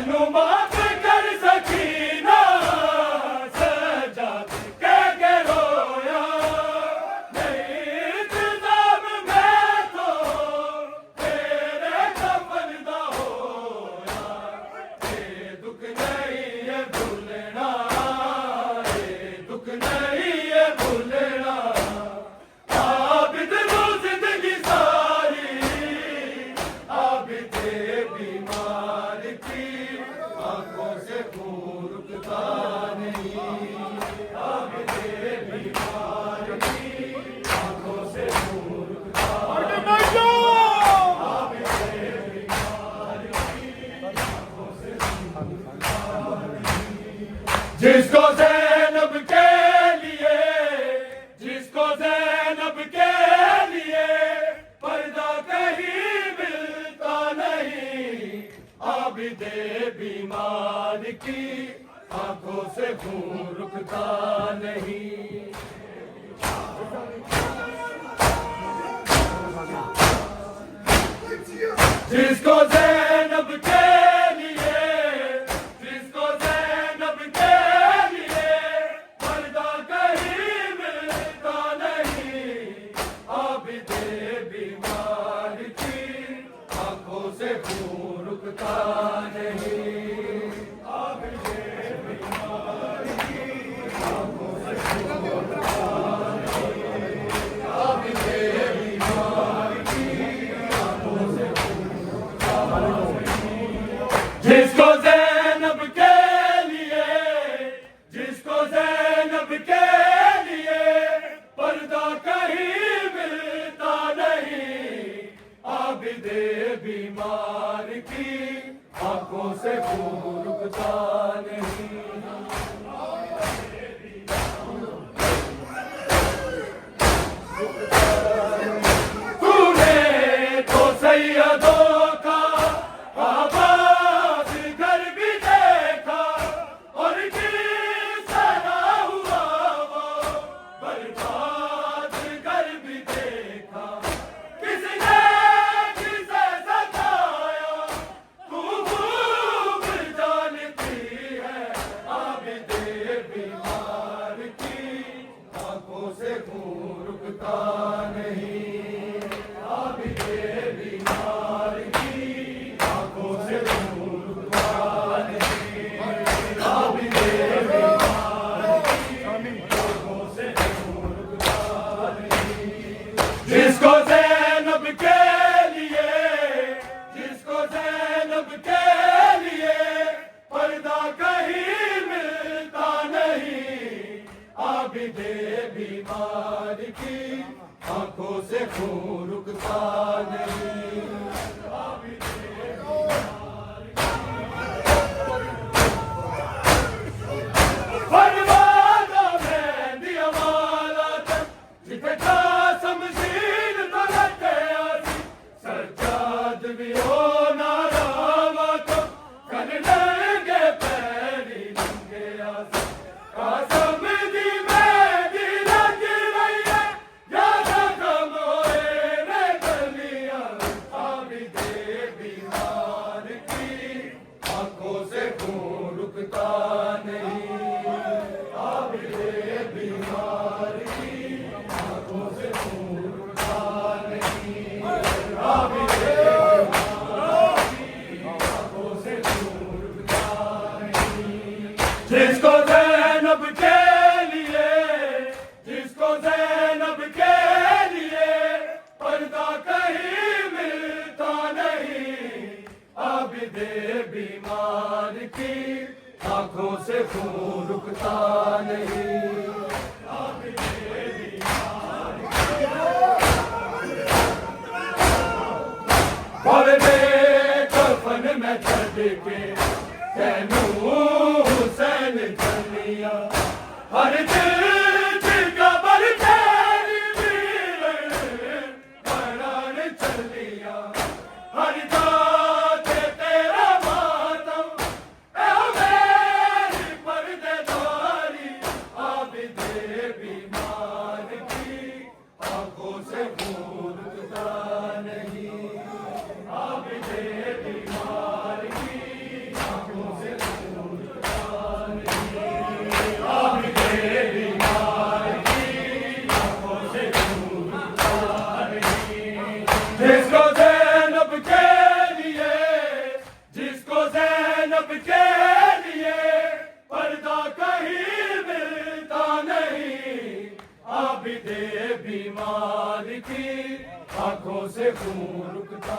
मैनू माफ कर सकीना सजाद के रोया नहीं इंतजाम मैं तो तेरे कफन दा होया ये दुख नहीं है भूलना ये दुख नहीं है भूलना आबिद नो जिंदगी सारी आबिद बीमार की आंखों से खून रुकता नहीं आबिद बीमार की आंखों से खून रुकता आबिद बीमार की आंखों से खून रुकता जिसको ज़ैनब के लिए जिसको ज़ैनब के लिए पर्दा कहीं मिलता नहीं आबिदे बीमार की आंखों से खून रुकता नहीं जिसको ज़ैनब के लिए जिसको ज़ैनब के लिए पर्दा कहीं मिलता नहीं आबिदे बीमार की आंखों से खून रुकता नहीं आबिदे बीमार की आंखों से खून रुकता नहीं आबिदे बीमार की आंखों से खून रुकता नहीं जिसको ज़ैनब के लिए जिसको ज़ैनब के लिए पर्दा कहीं मिलता नहीं आबिदे बीमार की आंखों से खून रुकता नहीं तूने तो सैयदों का आबाद घर भी देखा और किस तरह हुआ वो बर्बाद घर भी देखा किसने किसे सताया तू खूब जानती है आबिदे बीमार की आंखों से खून रुकता नहीं आबिदे बीमार की आंखों से खून रुकता नहीं आबिदे बीमार की आंखों से खून रुकता नहीं जिसको ज़ैनब के लिए जिसको ज़ैनब के लिए पर्दा कहीं मिलता नहीं आबिदे बीमार की आंखों से खून रुकता नहीं आबिदे बीमार फरमाना मैं दिया वाला तक जिथे था समझीन तो लगे आसी सज्जाद भी हो ना रावा तो कर लेंगे पैरी लंगे आसी कासम दी मेरी लग रही है याद कम होए रे गलियां आबिदे बीमार की आंखों से खून रुकता नहीं आबिदे बीमार की आंखों से खून रुकता नहीं आबिदे बीमार की आंखों से खून रुकता नहीं जिसको ज़ैनब के लिए जिसको ज़ैनब के लिए पर्दा कहीं मिलता नहीं आबिदे बीमार की आंखों से खून रुकता नहीं आबिदे बीमार की कफन में चढ़ के तैनू हुसैन चलिया हर दिल कबर तेरी वीर बनान चलिया हर जाते तेरा मातम ए मेरी पर्देदारी आबिदे बीमार की आंखों से खून रुकता नहीं आबिदे बीमार की भी दे बीमार की, आंखों से खून रुकता